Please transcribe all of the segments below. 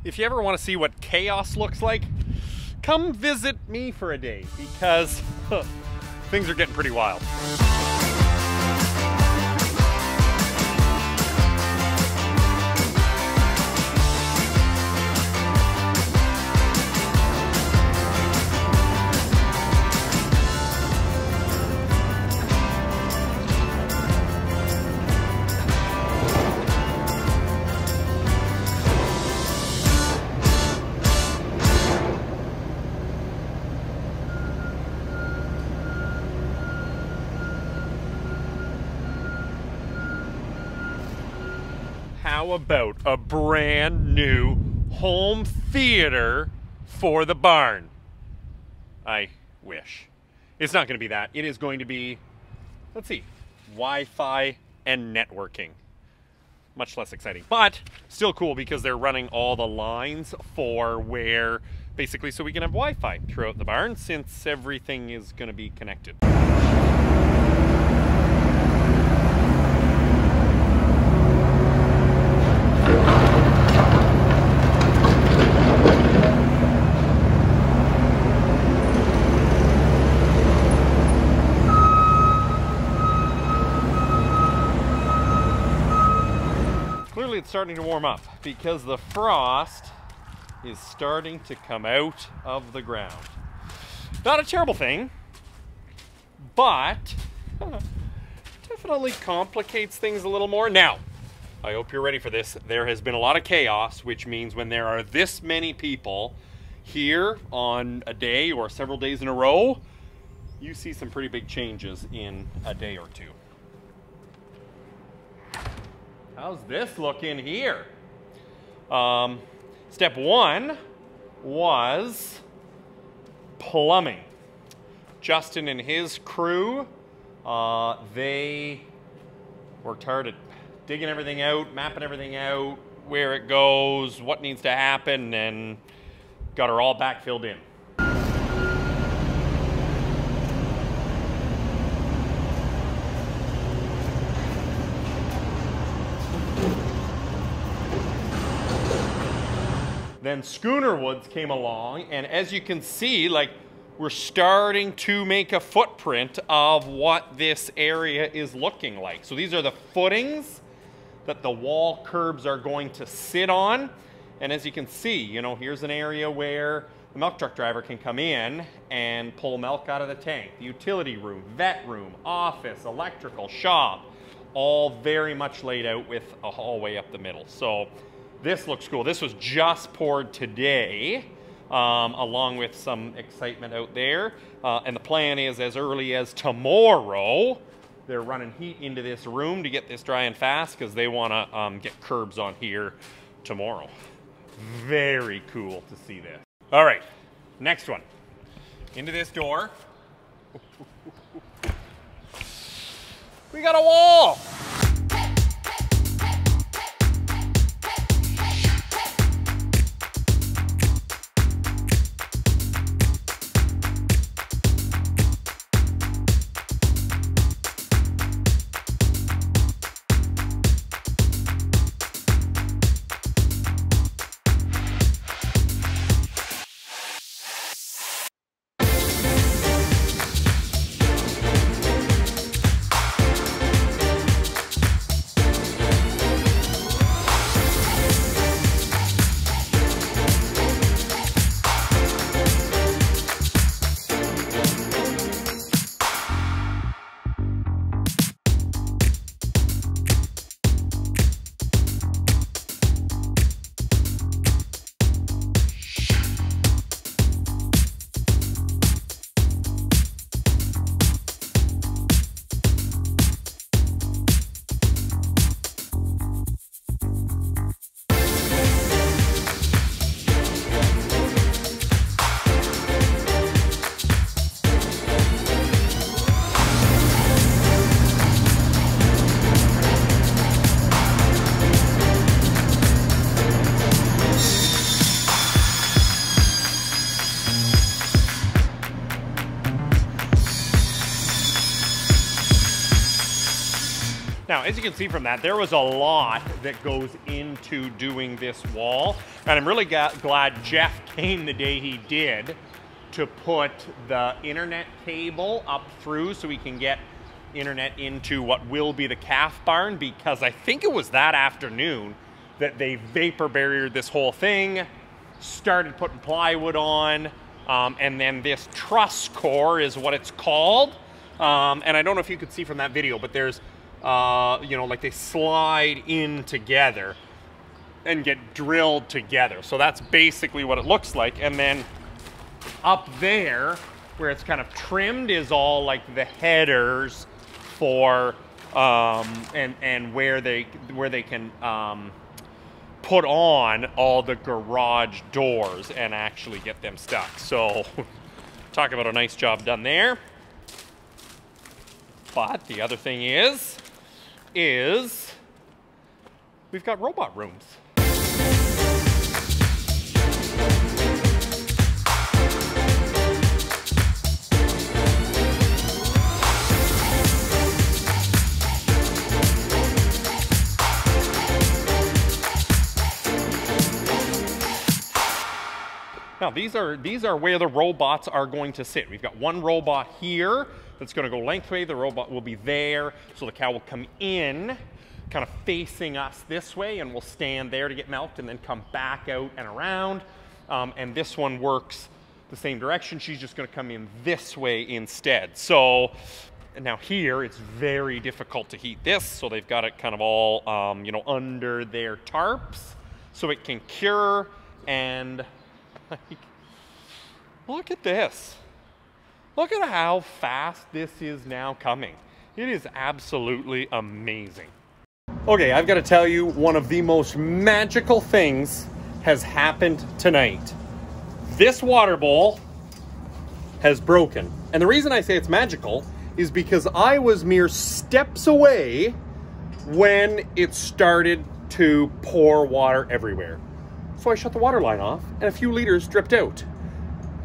if you ever want to see what chaos looks like, come visit me for a day, because things are getting pretty wild. How about a brand new home theater for the barn? I wish. It's not going to be that. It is going to be, let's see, Wi-Fi and networking. Much less exciting, but still cool because they're running all the lines for where, basically, so we can have Wi-Fi throughout the barn since everything is going to be connected. Clearly it's starting to warm up because the frost is starting to come out of the ground. Not a terrible thing, but definitely complicates things a little more. Now, I hope you're ready for this. There has been a lot of chaos, which means when there are this many people here on a day or several days in a row, you see some pretty big changes in a day or two. How's this looking here? Step one was plumbing. Justin and his crew, they worked hard at digging everything out, mapping everything out, where it goes, what needs to happen, and got her all backfilled in. Then Schoonderwoerd came along, and as you can see, like, we're starting to make a footprint of what this area is looking like. So these are the footings that the wall curbs are going to sit on. And as you can see, you know, here's an area where the milk truck driver can come in and pull milk out of the tank. The utility room, vet room, office, electrical, shop, all very much laid out with a hallway up the middle. So this looks cool. This was just poured today, along with some excitement out there. And the plan is as early as tomorrow, they're running heat into this room to get this dry and fast because they want to get curbs on here tomorrow. Very cool to see this. All right, next one. Into this door. We got a wall. Now, as you can see from that, there was a lot that goes into doing this wall. And I'm really glad Jeff came the day he did to put the internet cable up through so we can get internet into what will be the calf barn, because I think it was that afternoon that they vapor barriered this whole thing, started putting plywood on, and then this truss core is what it's called. And I don't know if you could see from that video, but there's you know, like they slide in together and get drilled together. So that's basically what it looks like. And then up there, where it's kind of trimmed, is all like the headers for and where they can put on all the garage doors and actually get them stuck. So talk about a nice job done there. But the other thing is we've got robot rooms. Now these are where the robots are going to sit. We've got one robot here that's going to go lengthwise. The robot will be there, so the cow will come in, kind of facing us this way, and we'll stand there to get milked and then come back out and around. And this one works the same direction. She's just going to come in this way instead. So now here it's very difficult to heat this, so they've got it kind of all you know, under their tarps so it can cure. And like, look at this. Look at how fast this is now coming. It is absolutely amazing. Okay, I've got to tell you, one of the most magical things has happened tonight. This water bowl has broken. And the reason I say it's magical is because I was mere steps away when it started to pour water everywhere. So I shut the water line off and a few liters dripped out.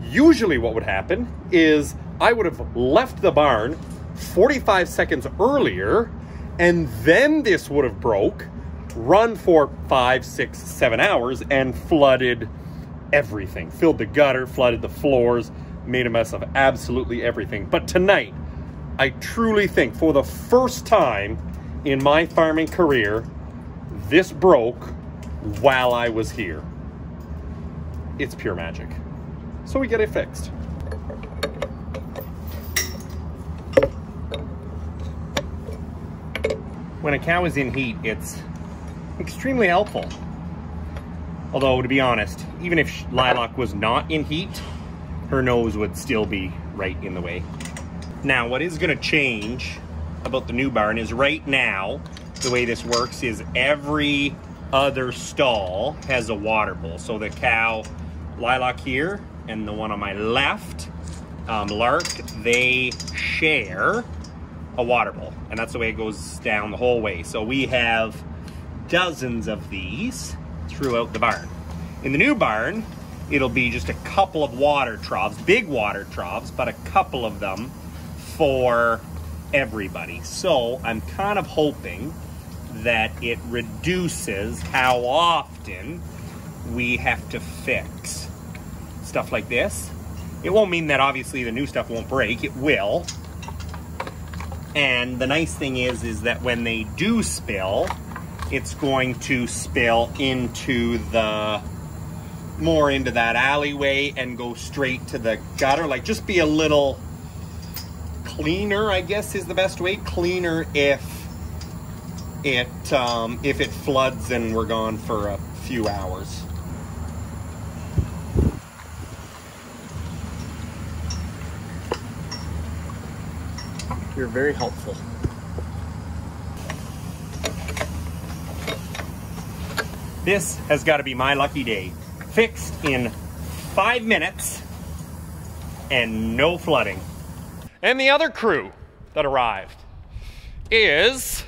Usually what would happen is I would have left the barn 45 seconds earlier, and then this would have broke, run for 5, 6, 7 hours, and flooded everything. Filled the gutter, flooded the floors, made a mess of absolutely everything. But tonight, I truly think for the first time in my farming career, this broke while I was here. It's pure magic. So we get it fixed. When a cow is in heat, it's extremely helpful. Although, to be honest, even if Lilac was not in heat, her nose would still be right in the way. Now, what is going to change about the new barn is right now, the way this works is every other stall has a water bowl. So the cow, Lilac here, and the one on my left, Lark, they share a water bowl. And that's the way it goes down the whole way. So we have dozens of these throughout the barn. In the new barn, it'll be just a couple of water troughs, big water troughs, but a couple of them for everybody. So I'm kind of hoping that it reduces how often we have to fix stuff like this. It won't mean that obviously the new stuff won't break. It will. And the nice thing is that when they do spill, it's going to spill into the more into that alleyway and go straight to the gutter. Like, just be a little cleaner, I guess is the best way. Cleaner if it floods and we're gone for a few hours. You're very helpful. This has got to be my lucky day. Fixed in 5 minutes and no flooding. And the other crew that arrived is,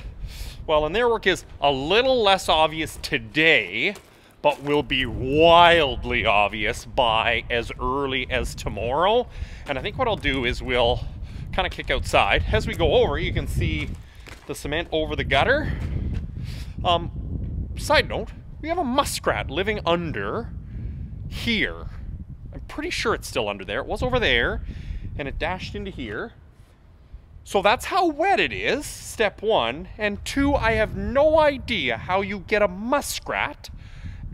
well, and their work is a little less obvious today, but will be wildly obvious by as early as tomorrow. And I think what I'll do is we'll kind of kick outside. As we go over, you can see the cement over the gutter. Side note, we have a muskrat living under here. I'm pretty sure it's still under there. It was over there, and it dashed into here. So that's how wet it is, step one. And two, I have no idea how you get a muskrat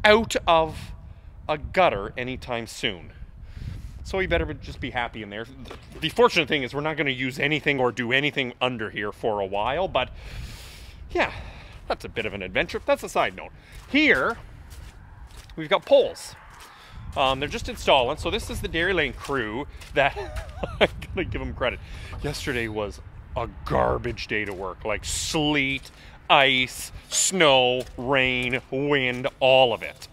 out of a gutter anytime soon. So you better just be happy in there. The fortunate thing is we're not going to use anything or do anything under here for a while, but yeah, that's a bit of an adventure. That's a side note. Here, we've got poles. They're just installing. So this is the Dairy Lane crew that, I'm gonna give them credit. Yesterday was a garbage day to work, like sleet, ice, snow, rain, wind, all of it.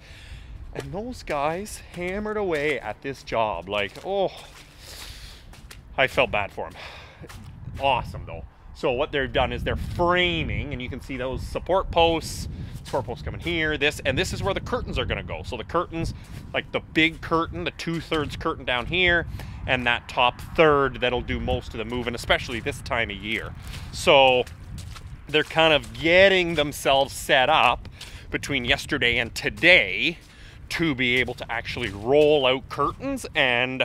And those guys hammered away at this job. Like, oh, I felt bad for them. Awesome though. So what they've done is they're framing, and you can see those support posts coming here, this is where the curtains are gonna go. So the curtains, like the big curtain, the 2/3 curtain down here, and that top third that'll do most of the moving, especially this time of year. So they're kind of getting themselves set up between yesterday and today to be able to actually roll out curtains, and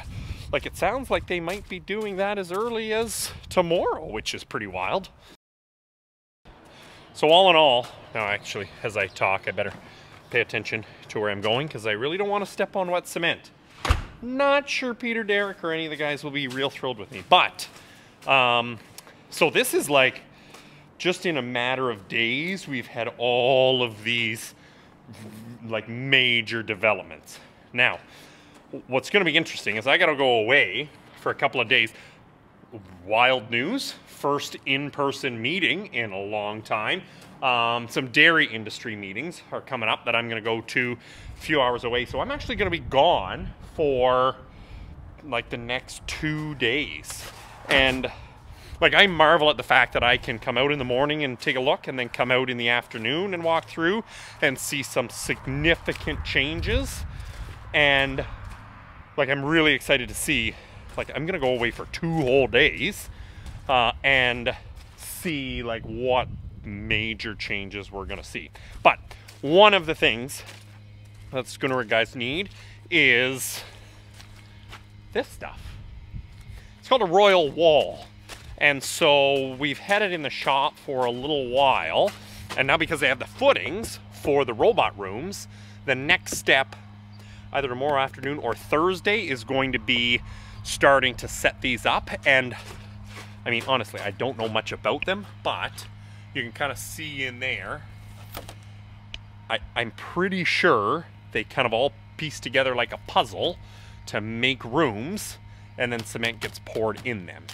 like it sounds like they might be doing that as early as tomorrow, which is pretty wild. So all in all, now actually, as I talk, I better pay attention to where I'm going, because I really don't want to step on wet cement. Not sure Peter, Derek, or any of the guys will be real thrilled with me. But, so this is like, just in a matter of days, we've had all of these, like, major developments. Now, what's going to be interesting is I got to go away for a couple of days. Wild news. First in-person meeting in a long time. Some dairy industry meetings are coming up that I'm going to go to a few hours away. So I'm actually going to be gone for like the next 2 days. And like I marvel at the fact that I can come out in the morning and take a look, and then come out in the afternoon and walk through and see some significant changes. And like I'm really excited to see, like I'm going to go away for 2 whole days. And see like what major changes we're gonna see. But one of the things that Schoonderwoerd guys need is this stuff. It's called a royal wall. And so we've had it in the shop for a little while, and now because they have the footings for the robot rooms, the next step, either tomorrow afternoon or Thursday, is going to be starting to set these up. And I mean, honestly, I don't know much about them, but you can kind of see in there. I'm pretty sure they kind of all piece together like a puzzle to make rooms, and then cement gets poured in them.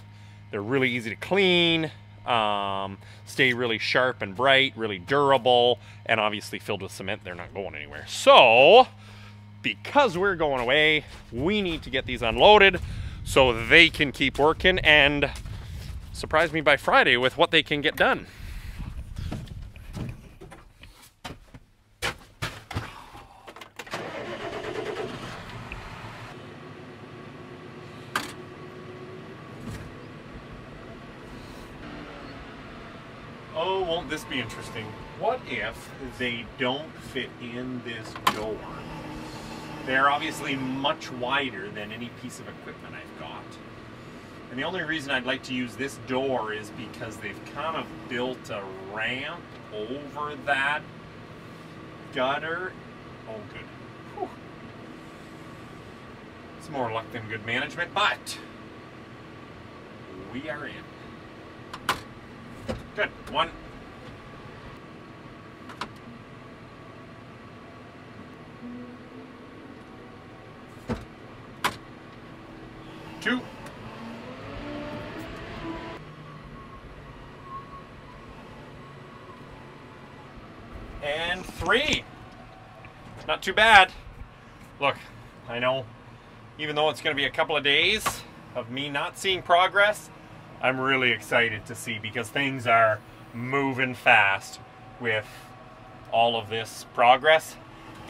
They're really easy to clean, stay really sharp and bright, really durable, and obviously filled with cement, they're not going anywhere. So, because we're going away, we need to get these unloaded so they can keep working and surprise me by Friday with what they can get done. Oh, won't this be interesting? What if they don't fit in this door? They're obviously much wider than any piece of equipment I've got. And the only reason I'd like to use this door is because they've kind of built a ramp over that gutter. Oh, good. Whew. It's more luck than good management, but we are in. Good. 1. 2. And 3. Not too bad. Look, I know, even though it's going to be a couple of days of me not seeing progress, I'm really excited to see, because things are moving fast with all of this progress.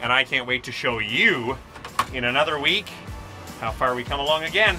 And I can't wait to show you in another week how far we come along again.